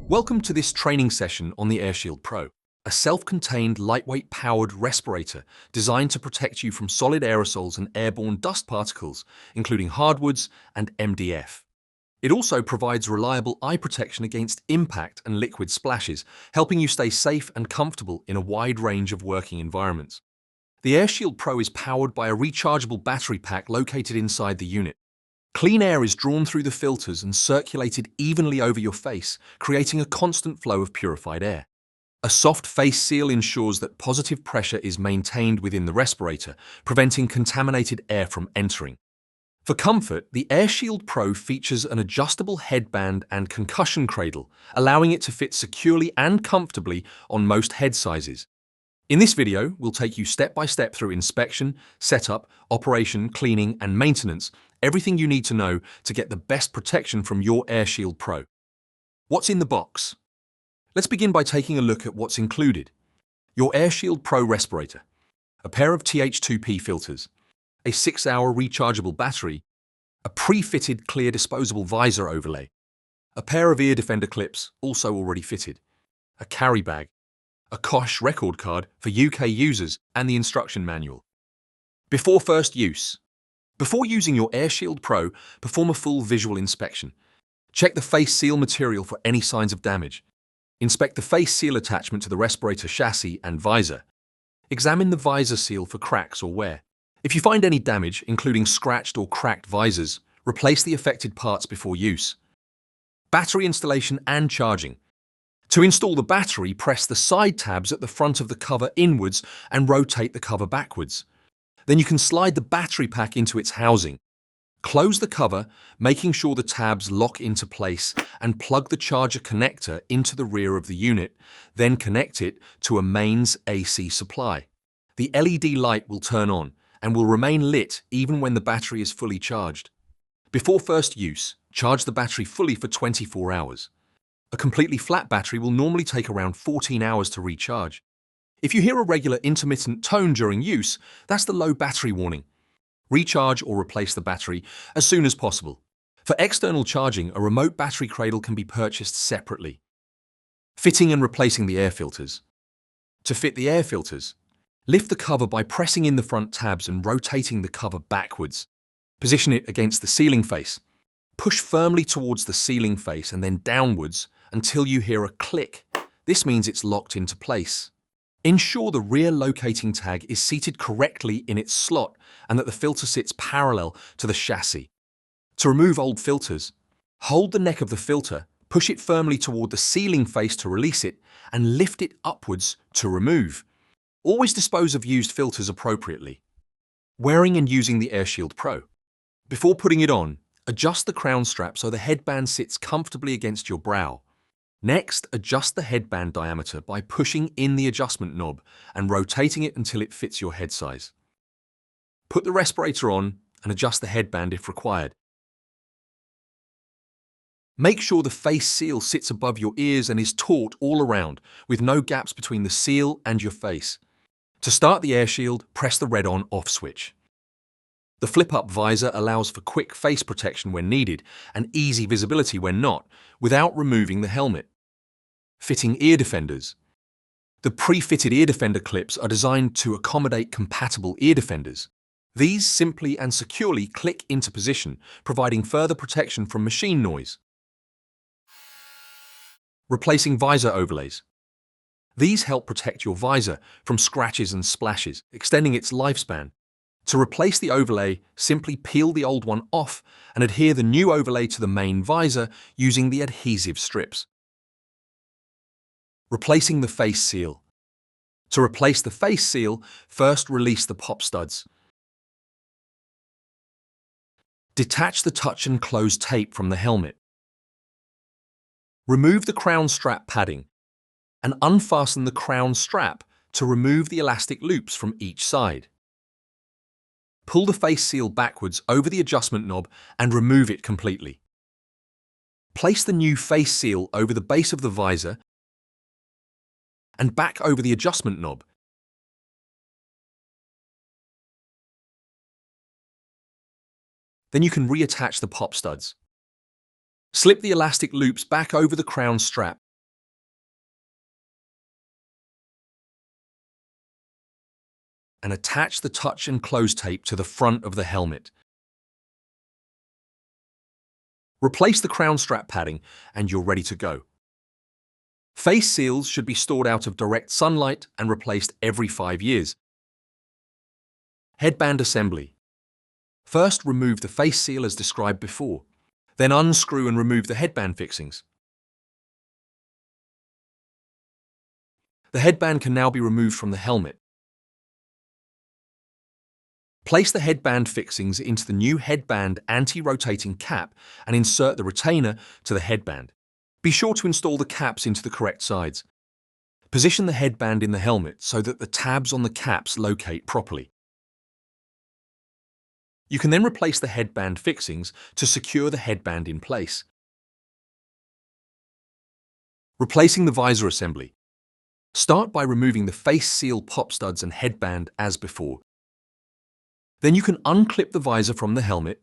Welcome to this training session on the Airshield Pro, a self-contained, lightweight-powered respirator designed to protect you from solid aerosols and airborne dust particles, including hardwoods and MDF. It also provides reliable eye protection against impact and liquid splashes, helping you stay safe and comfortable in a wide range of working environments. The Airshield Pro is powered by a rechargeable battery pack located inside the unit. Clean air is drawn through the filters and circulated evenly over your face, creating a constant flow of purified air. A soft face seal ensures that positive pressure is maintained within the respirator, preventing contaminated air from entering. For comfort, the Airshield Pro features an adjustable headband and concussion cradle, allowing it to fit securely and comfortably on most head sizes. In this video, we'll take you step by step through inspection, setup, operation, cleaning, and maintenance, everything you need to know to get the best protection from your Airshield Pro. What's in the box? Let's begin by taking a look at what's included. Your Airshield Pro respirator, a pair of TH2P filters, a 6-hour rechargeable battery, a pre-fitted clear disposable visor overlay, a pair of ear defender clips also already fitted, a carry bag, a COSH record card for UK users, and the instruction manual. Before first use. Before using your Airshield Pro, perform a full visual inspection. Check the face seal material for any signs of damage. Inspect the face seal attachment to the respirator chassis and visor. Examine the visor seal for cracks or wear. If you find any damage, including scratched or cracked visors, replace the affected parts before use. Battery installation and charging. To install the battery, press the side tabs at the front of the cover inwards and rotate the cover backwards. Then you can slide the battery pack into its housing. Close the cover, making sure the tabs lock into place, and plug the charger connector into the rear of the unit, then connect it to a mains AC supply. The LED light will turn on and will remain lit even when the battery is fully charged. Before first use, charge the battery fully for 24 hours. A completely flat battery will normally take around 14 hours to recharge. If you hear a regular intermittent tone during use, that's the low battery warning. Recharge or replace the battery as soon as possible. For external charging, a remote battery cradle can be purchased separately. Fitting and replacing the air filters. To fit the air filters, lift the cover by pressing in the front tabs and rotating the cover backwards. Position it against the ceiling face. Push firmly towards the ceiling face and then downwards until you hear a click. This means it's locked into place. Ensure the rear locating tag is seated correctly in its slot and that the filter sits parallel to the chassis. To remove old filters, hold the neck of the filter, push it firmly toward the ceiling face to release it, and lift it upwards to remove. Always dispose of used filters appropriately. Wearing and using the Airshield Pro. Before putting it on, adjust the crown strap so the headband sits comfortably against your brow. Next, adjust the headband diameter by pushing in the adjustment knob and rotating it until it fits your head size. Put the respirator on and adjust the headband if required. Make sure the face seal sits above your ears and is taut all around, with no gaps between the seal and your face. To start the Airshield, press the red on/off switch. The flip-up visor allows for quick face protection when needed and easy visibility when not, without removing the helmet. Fitting ear defenders. The pre-fitted ear defender clips are designed to accommodate compatible ear defenders. These simply and securely click into position, providing further protection from machine noise. Replacing visor overlays. These help protect your visor from scratches and splashes, extending its lifespan. To replace the overlay, simply peel the old one off and adhere the new overlay to the main visor using the adhesive strips. Replacing the face seal. To replace the face seal, first release the pop studs. Detach the touch and close tape from the helmet. Remove the crown strap padding and unfasten the crown strap to remove the elastic loops from each side. Pull the face seal backwards over the adjustment knob and remove it completely. Place the new face seal over the base of the visor and back over the adjustment knob. Then you can reattach the pop studs. Slip the elastic loops back over the crown strap and attach the touch and close tape to the front of the helmet. Replace the crown strap padding and you're ready to go. Face seals should be stored out of direct sunlight and replaced every 5 years. Headband assembly. First, remove the face seal as described before. Then unscrew and remove the headband fixings. The headband can now be removed from the helmet. Place the headband fixings into the new headband anti-rotating cap and insert the retainer to the headband. Be sure to install the caps into the correct sides. Position the headband in the helmet so that the tabs on the caps locate properly. You can then replace the headband fixings to secure the headband in place. Replacing the visor assembly. Start by removing the face seal pop studs and headband as before. Then you can unclip the visor from the helmet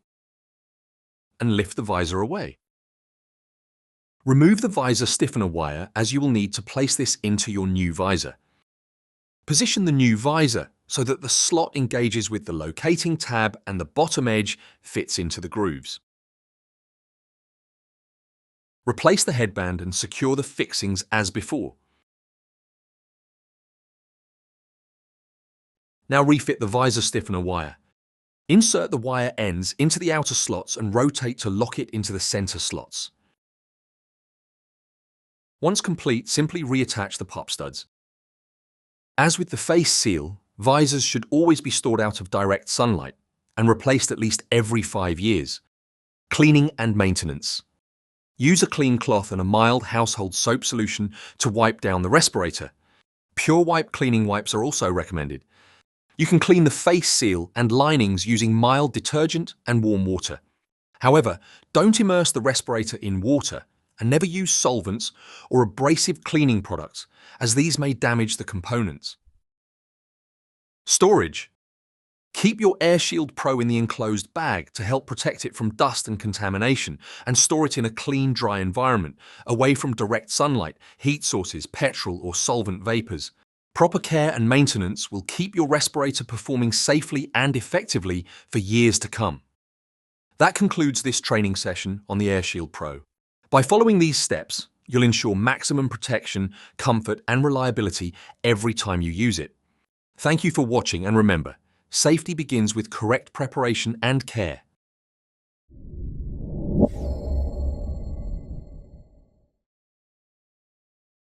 and lift the visor away. Remove the visor stiffener wire as you will need to place this into your new visor. Position the new visor so that the slot engages with the locating tab and the bottom edge fits into the grooves. Replace the headband and secure the fixings as before. Now refit the visor stiffener wire. Insert the wire ends into the outer slots and rotate to lock it into the center slots. Once complete, simply reattach the pop studs. As with the face seal, visors should always be stored out of direct sunlight and replaced at least every 5 years. Cleaning and maintenance. Use a clean cloth and a mild household soap solution to wipe down the respirator. Pure Wipe cleaning wipes are also recommended. You can clean the face seal and linings using mild detergent and warm water. However, don't immerse the respirator in water and never use solvents or abrasive cleaning products, as these may damage the components. Storage. Keep your Airshield Pro in the enclosed bag to help protect it from dust and contamination, and store it in a clean, dry environment, away from direct sunlight, heat sources, petrol or solvent vapors. Proper care and maintenance will keep your respirator performing safely and effectively for years to come. That concludes this training session on the Airshield Pro. By following these steps, you'll ensure maximum protection, comfort and reliability every time you use it. Thank you for watching, and remember, safety begins with correct preparation and care.